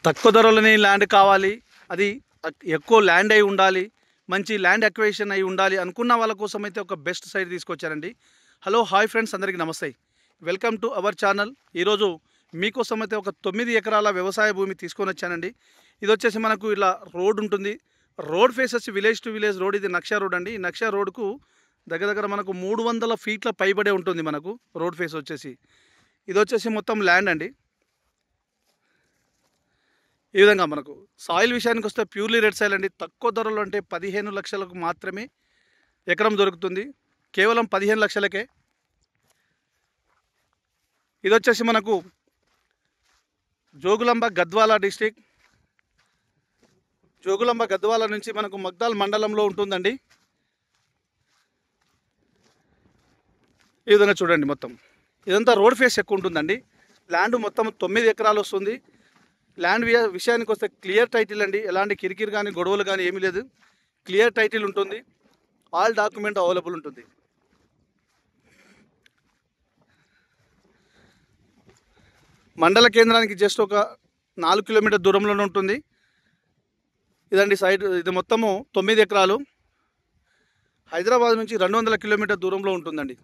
తక్కువ ధరలోనే ల్యాండ్ కావాలి, అది ఎక్కువ ల్యాండ్ అయి ఉండాలి, మంచి ల్యాండ్ అక్విజిషన్ అయి ఉండాలి అనుకున్న వాళ్ళ కోసం అయితే ఒక బెస్ట్ సైట్ తీసుకొచ్చారండి. హలో హాయ్ ఫ్రెండ్స్, అందరికీ నమస్తే, వెల్కమ్ టు అవర్ ఛానల్. ఈరోజు మీకోసం అయితే ఒక 9 ఎకరాల వ్యవసాయ భూమి తీసుకొని వచ్చానండి. ఇది వచ్చేసి మనకు ఇలా రోడ్ ఉంటుంది. రోడ్ ఫేస్ వచ్చి విలేజ్ టు విలేజ్ రోడ్. ఇది నక్షా రోడ్ అండి. ఈ నక్షా రోడ్కు దగ్గర మనకు 300 ఫీట్ల పైబడే ఉంటుంది మనకు రోడ్ ఫేస్ వచ్చేసి. ఇది వచ్చేసి మొత్తం ల్యాండ్ అండి. ఈ విధంగా మనకు సాయిల్ విషయానికి వస్తే ప్యూర్లీ రెడ్ సాయిల్ అండి. తక్కువ ధరలు అంటే 15 లక్షలకు మాత్రమే ఎకరం దొరుకుతుంది, కేవలం 15 లక్షలకే. ఇది వచ్చేసి మనకు జోగులాంబ గద్వాల డిస్టిక్. జోగులాంబ గద్వాల నుంచి మనకు మగ్దాల్ మండలంలో ఉంటుందండి. ఈ విధంగా చూడండి, మొత్తం ఇదంతా రోడ్ ఫేస్ ఎక్కువ ఉంటుందండి. ల్యాండ్ మొత్తం 9 ఎకరాలు వస్తుంది. ల్యాండ్ విషయానికి వస్తే క్లియర్ టైటిల్ అండి. ఎలాంటి కిరికిరి కానీ గొడవలు కానీ ఏమీ లేదు. క్లియర్ టైటిల్ ఉంటుంది. ఆల్ డాక్యుమెంట్ అవైలబుల్ ఉంటుంది. మండల కేంద్రానికి జస్ట్ ఒక 4 కిలోమీటర్ దూరంలోనే ఉంటుంది. ఇదండి సైడ్. ఇది మొత్తము 9 ఎకరాలు. హైదరాబాద్ నుంచి 200 కిలోమీటర్ దూరంలో ఉంటుందండి.